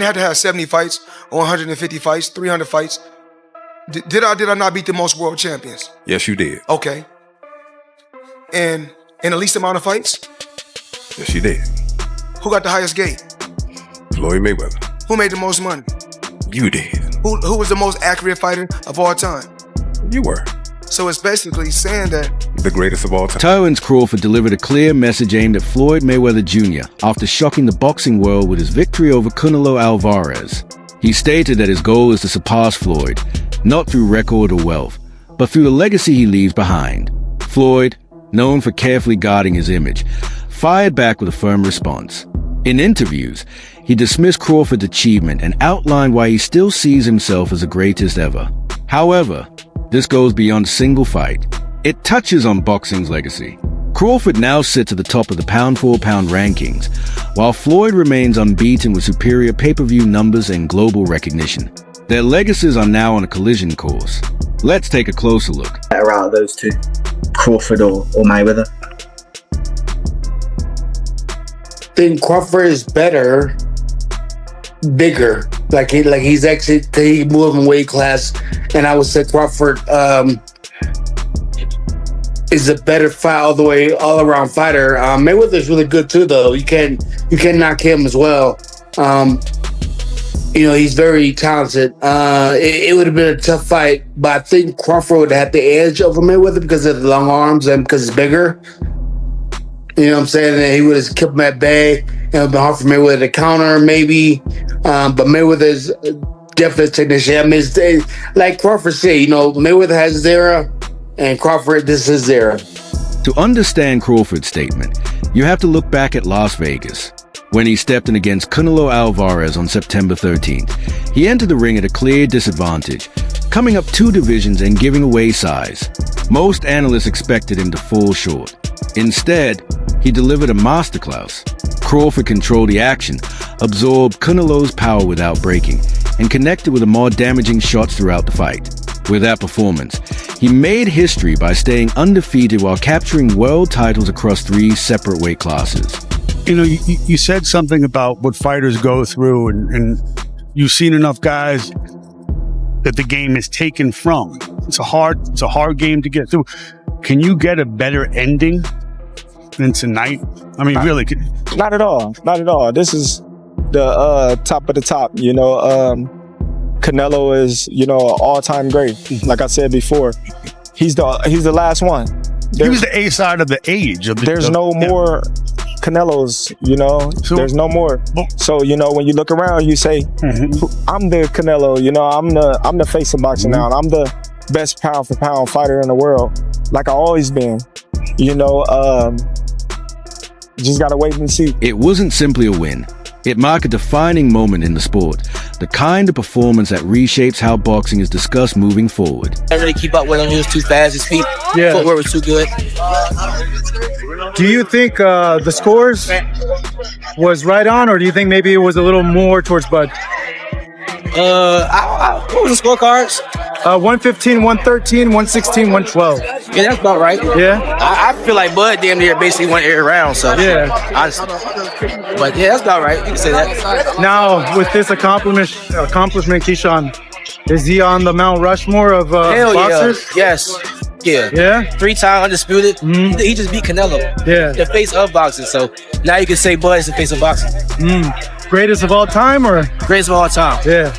had to have 70 fights or 150 fights, 300 fights. Did I not beat the most world champions? Yes, you did. Okay. And in the least amount of fights? Yes, you did. Who got the highest gate? Floyd Mayweather. Who made the most money? You did. Who was the most accurate fighter of all time? You were. So it's basically saying that The greatest of all time. Terence Crawford delivered a clear message aimed at Floyd Mayweather Jr. after shocking the boxing world with his victory over Canelo Alvarez. He stated that his goal is to surpass Floyd, not through record or wealth, but through the legacy he leaves behind. Floyd, known for carefully guarding his image, fired back with a firm response. In interviews, he dismissed Crawford's achievement and outlined why he still sees himself as the greatest ever. However, this goes beyond a single fight. It touches on boxing's legacy. Crawford now sits at the top of the pound-for-pound rankings, while Floyd remains unbeaten with superior pay-per-view numbers and global recognition. Their legacies are now on a collision course. Let's take a closer look. Better out of those two, Crawford or Mayweather? I think Crawford is better, bigger. He's actually he moved in weight class, and I would say Crawford is a better fight all around fighter. Mayweather is really good too, though. You can't knock him as well. He's very talented. It would have been a tough fight, but I think Crawford would have had the edge over Mayweather because of the long arms and because he's bigger. You know what I'm saying? And he would have kept him at bay. It would have been hard for Mayweather to counter, maybe. But Mayweather's definitely a technician. I mean, like Crawford said, Mayweather has his era, and Crawford, this is his era. To understand Crawford's statement, you have to look back at Las Vegas, when he stepped in against Canelo Alvarez on September 13th. He entered the ring at a clear disadvantage, coming up 2 divisions and giving away size. Most analysts expected him to fall short. Instead, he delivered a masterclass. Crawford controlled the action, absorbed Canelo's power without breaking, and connected with the more damaging shots throughout the fight. With that performance, he made history by staying undefeated while capturing world titles across 3 separate weight classes. You said something about what fighters go through, and you've seen enough guys that the game is taken from. It's a hard game to get through. Can you get a better ending than tonight? I mean, really? Not at all. Not at all. This is the top of the top. Canelo is, an all-time great. Like I said before, he's the last one. He was the A side of the age. There's no more Canelos, So, there's no more. So, when you look around, you say, I'm the Canelo, I'm the face of boxing now, and I'm the best pound for pound fighter in the world, like I always been. Just gotta wait and see. It wasn't simply a win. It marked a defining moment in the sport, the kind of performance that reshapes how boxing is discussed moving forward. I didn't really keep up with him. He was too fast. His feet, footwork was too good. Do you think the scores was right on, or do you think maybe it was a little more towards Bud? What was the scorecards? 115, 113, 116, 112. Yeah, that's about right. Yeah? I feel like Bud damn near basically won every round, so yeah. Honestly. But yeah, that's about right. You can say that. Now, with this accomplishment, Keyshawn, is he on the Mount Rushmore of Hell boxers? Yeah. Yes. Yeah. Yeah? 3-time undisputed. He just beat Canelo. Yeah. The face of boxing. So now you can say Bud is the face of boxing. Greatest of all time, or? Greatest of all time. Yeah.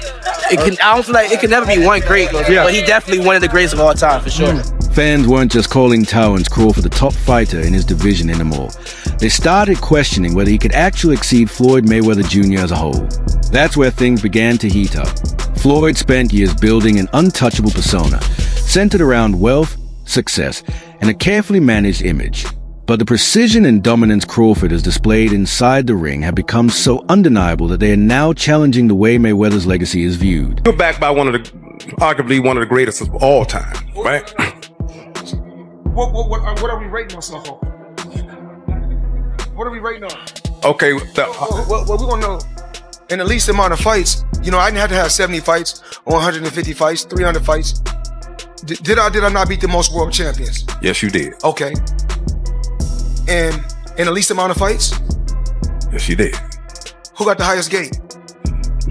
I don't feel like it can never be one great, but he definitely one of the greatest of all time, for sure. Fans weren't just calling Terence Crawford the top fighter in his division anymore. They started questioning whether he could actually exceed Floyd Mayweather Jr. as a whole. That's where things began to heat up. Floyd spent years building an untouchable persona, centered around wealth, success, and a carefully managed image. But the precision and dominance Crawford has displayed inside the ring have become so undeniable that they are now challenging the way Mayweather's legacy is viewed. You're backed by arguably one of the greatest of all time, right? What are we rating ourselves on? What are we rating on? Okay. Well, we want to know. In the least amount of fights, I didn't have to have 70 fights or 150 fights, 300 fights. Did I not beat the most world champions? Yes, you did. Okay. And in the least amount of fights? Yes, you did. Who got the highest gate?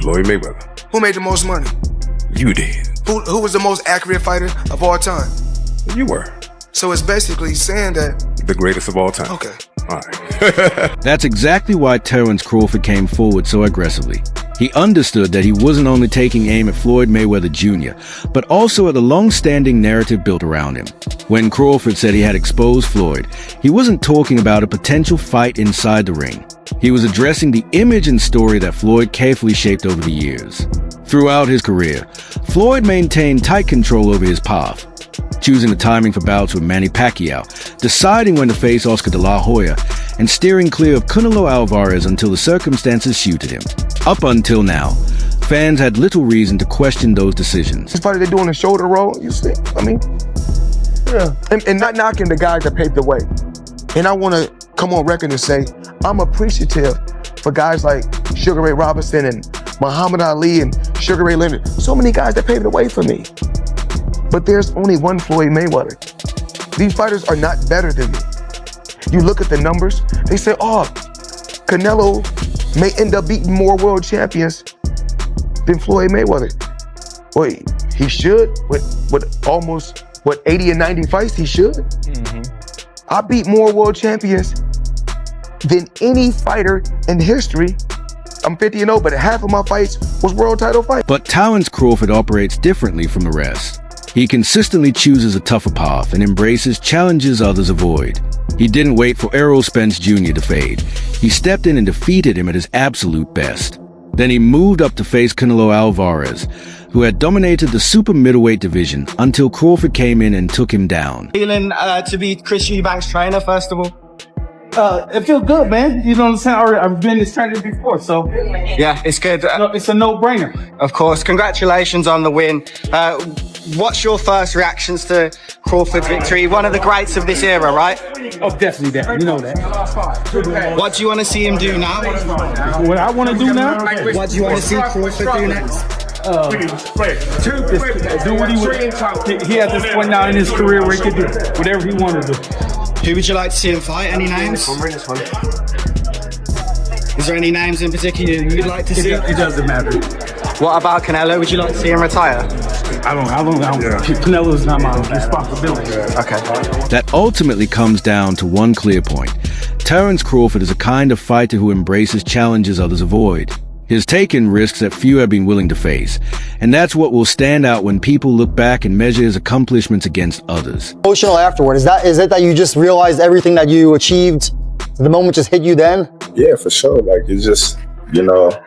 Floyd Mayweather. Who made the most money? You did. Who was the most accurate fighter of all time? You were. So it's basically saying that The greatest of all time. okay. All right. That's exactly why Terence Crawford came forward so aggressively. He understood that he wasn't only taking aim at Floyd Mayweather Jr., but also at the long-standing narrative built around him. When Crawford said he had exposed Floyd, he wasn't talking about a potential fight inside the ring. He was addressing the image and story that Floyd carefully shaped over the years. Throughout his career, Floyd maintained tight control over his path, choosing the timing for bouts with Manny Pacquiao, deciding when to face Oscar de la Hoya, and steering clear of Canelo Alvarez until the circumstances suited him. Up until now, fans had little reason to question those decisions. This fighter, they're doing a shoulder roll, you see? I mean, yeah. And not knocking the guys that paved the way. And I want to come on record and say, I'm appreciative for guys like Sugar Ray Robinson and Muhammad Ali and Sugar Ray Leonard. So many guys that paved the way for me. But there's only one Floyd Mayweather. These fighters are not better than me. You look at the numbers, they say, oh, Canelo may end up beating more world champions than Floyd Mayweather. Well, he should. With almost, 80 and 90 fights, he should. I beat more world champions than any fighter in history. I'm 50-0, but half of my fights was world title fights. But Terence Crawford operates differently from the rest. He consistently chooses a tougher path and embraces challenges others avoid. He didn't wait for Errol Spence Jr. to fade. He stepped in and defeated him at his absolute best. Then he moved up to face Canelo Alvarez, who had dominated the super middleweight division until Crawford came in and took him down. Feeling to be Chris Eubank's trainer, first of all. It feels good, man. You know what I'm saying? I've been this trainer before, so Yeah, it's good. it's a no-brainer. Of course, congratulations on the win. What's your first reactions to Crawford's victory? One of the greats of this era, right? Oh, definitely that. You know that. What do you want to see him do now? What I want to do now? What do you want to see Crawford do next? Do what he has this point now in his career where he can do whatever he wanted to do. Who would you like to see him fight? Any names? Is there any names in particular you'd like to see? It doesn't matter. What about Canelo? Would you like to see him retire? I don't. Canelo's not my responsibility. Okay. That ultimately comes down to one clear point. Terence Crawford is a kind of fighter who embraces challenges others avoid. He's taken risks that few have been willing to face, and that's what will stand out when people look back and measure his accomplishments against others. Emotional afterward, is it that you just realized everything that you achieved, the moment just hit you then? Yeah, for sure. Like, it's just, the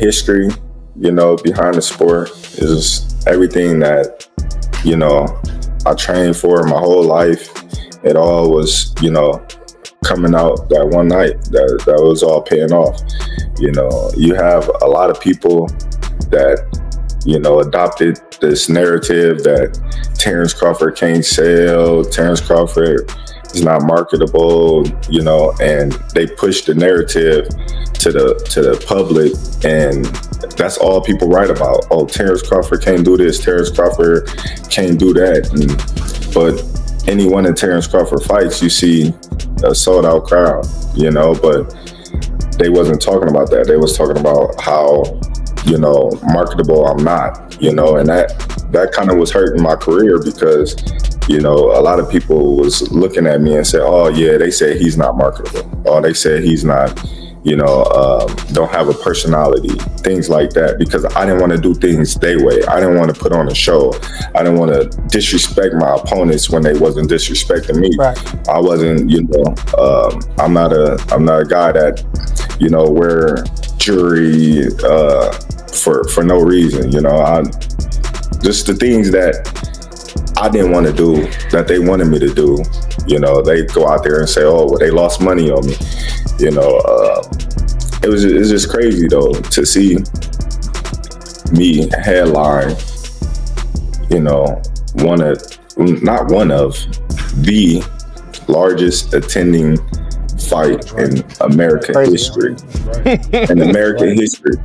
history, behind the sport is just everything that, I trained for my whole life. It all was, coming out that one night, that was all paying off. You have a lot of people that, adopted this narrative that Terence Crawford can't sell, Terence Crawford is not marketable, and they push the narrative to the public, and that's all people write about. Oh, Terence Crawford can't do this, Terence Crawford can't do that. But anyone in Terence Crawford fights, you see a sold out crowd, but they wasn't talking about that. They was talking about how, marketable I'm not, and that kind of was hurting my career because, a lot of people was looking at me and said, oh yeah, they said he's not marketable. Oh, they said he's not, don't have a personality, things like that, because I didn't want to do things their way. I didn't want to put on a show. I didn't want to disrespect my opponents when they wasn't disrespecting me. Right. I wasn't, I'm not a guy that, wear jewelry for no reason. Just the things that I didn't want to do that they wanted me to do. They go out there and say, oh, well, they lost money on me. It's just crazy though to see me headline, not one of the largest attending fight in American history. In American history.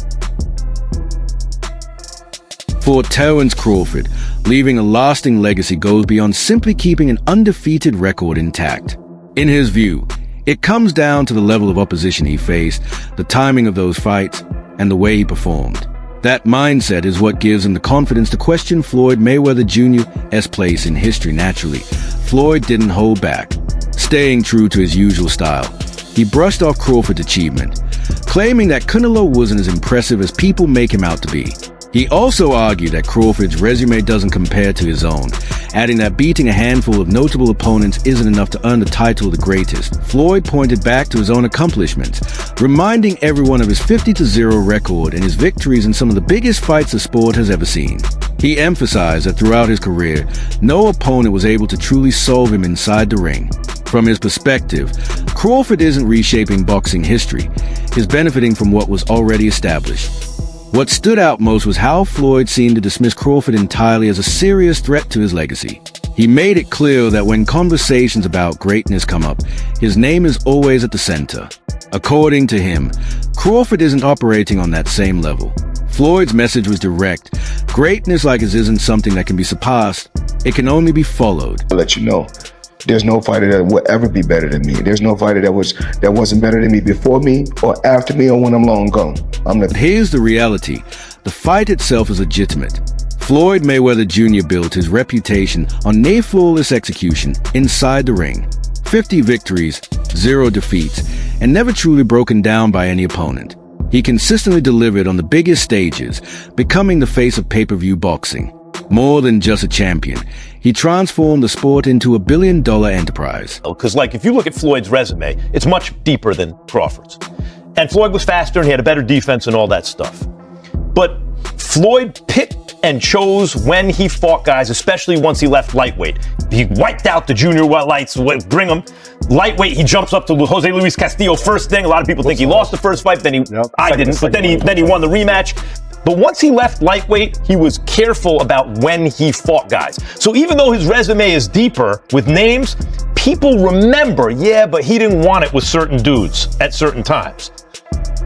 For Terence Crawford, leaving a lasting legacy goes beyond simply keeping an undefeated record intact. In his view, it comes down to the level of opposition he faced, the timing of those fights, and the way he performed. That mindset is what gives him the confidence to question Floyd Mayweather Jr.'s place in history naturally. Floyd didn't hold back, staying true to his usual style. He brushed off Crawford's achievement, claiming that Canelo wasn't as impressive as people make him out to be. He also argued that Crawford's resume doesn't compare to his own, adding that beating a handful of notable opponents isn't enough to earn the title of the greatest. Floyd pointed back to his own accomplishments, reminding everyone of his 50-0 record and his victories in some of the biggest fights the sport has ever seen. He emphasized that throughout his career, no opponent was able to truly solve him inside the ring. From his perspective, Crawford isn't reshaping boxing history, he's benefiting from what was already established. What stood out most was how Floyd seemed to dismiss Crawford entirely as a serious threat to his legacy. He made it clear that when conversations about greatness come up, his name is always at the center. According to him, Crawford isn't operating on that same level. Floyd's message was direct. Greatness like his isn't something that can be surpassed. It can only be followed. I'll let you know, there's no fighter that will ever be better than me. There's no fighter that wasn't better than me before me or after me or when I'm long gone. Here's the reality. The fight itself is legitimate. Floyd Mayweather Jr. built his reputation on near-flawless execution inside the ring. 50 victories, 0 defeats, and never truly broken down by any opponent. He consistently delivered on the biggest stages, becoming the face of pay-per-view boxing. More than just a champion, he transformed the sport into a billion-dollar enterprise. Because, if you look at Floyd's resume, it's much deeper than Crawford's. And Floyd was faster and he had a better defense and all that stuff. But Floyd picked and chose when he fought guys, especially once he left lightweight. He wiped out the junior lights, bring him. Lightweight, he jumps up to Jose Luis Castillo first thing. A lot of people think he lost the first fight, then I didn't, but then he won the rematch. But once he left lightweight, he was careful about when he fought guys. So even though his resume is deeper with names, people remember, but he didn't want it with certain dudes at certain times.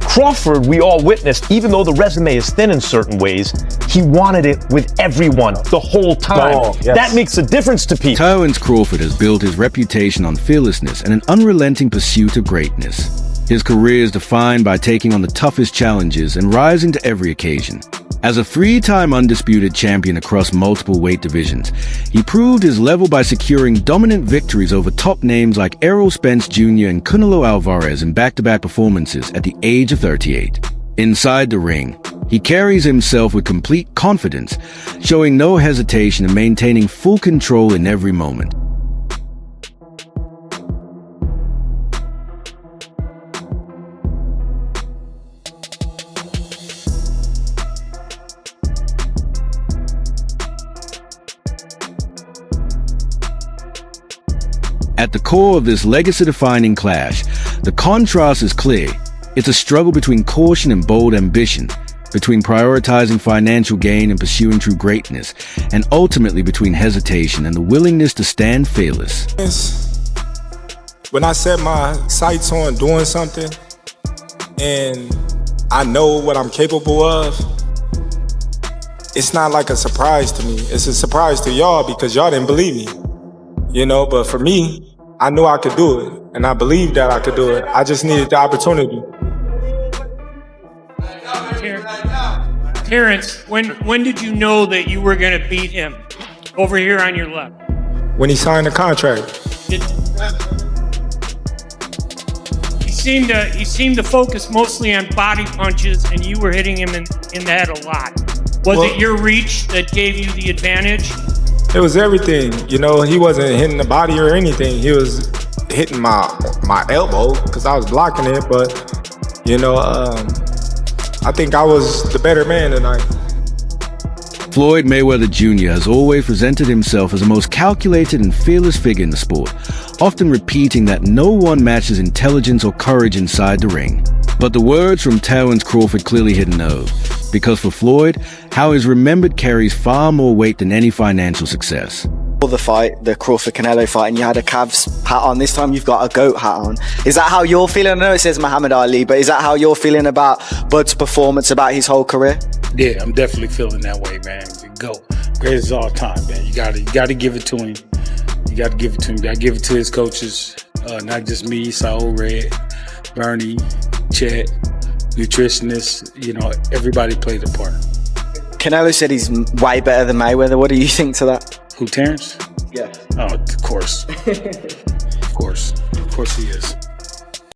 Crawford, we all witnessed, even though the resume is thin in certain ways, he wanted it with everyone the whole time. That makes a difference to people. Terence Crawford has built his reputation on fearlessness and an unrelenting pursuit of greatness. His career is defined by taking on the toughest challenges and rising to every occasion. As a 3-time undisputed champion across multiple weight divisions, he proved his level by securing dominant victories over top names like Errol Spence Jr. and Canelo Alvarez in back-to-back performances at the age of 38. Inside the ring, he carries himself with complete confidence, showing no hesitation and maintaining full control in every moment. At the core of this legacy-defining clash, the contrast is clear. It's a struggle between caution and bold ambition, between prioritizing financial gain and pursuing true greatness, and ultimately between hesitation and the willingness to stand fearless. When I set my sights on doing something and I know what I'm capable of, it's not like a surprise to me. It's a surprise to y'all because y'all didn't believe me. But for me, I knew I could do it, and I believed that I could do it. I just needed the opportunity. Terence, when did you know that you were going to beat him? Over here on your left. When he signed the contract. He seemed to focus mostly on body punches, and you were hitting him in the head a lot. Was it your reach that gave you the advantage? It was everything. He wasn't hitting the body or anything. He was hitting my elbow because I was blocking it. But, I think I was the better man tonight. Floyd Mayweather Jr. has always presented himself as the most calculated and fearless figure in the sport, often repeating that no one matches intelligence or courage inside the ring. But the words from Terence Crawford clearly hit a nerve, because for Floyd, how he's remembered carries far more weight than any financial success. The fight, the Crawford-Canelo fight, and you had a Cavs hat on. This time you've got a GOAT hat on. Is that how you're feeling? I know it says Muhammad Ali, but is that how you're feeling about Bud's performance, about his whole career? Yeah, I'm definitely feeling that way, man. The GOAT, greatest of all time, man. You gotta give it to him. You gotta give it to him. You gotta give it to his coaches, not just me, Saul, Red, Bernie, Chet, nutritionists, everybody played a part. Canelo said he's way better than Mayweather. What do you think to that? Who, Terence? Yeah. Oh, of course. Of course he is.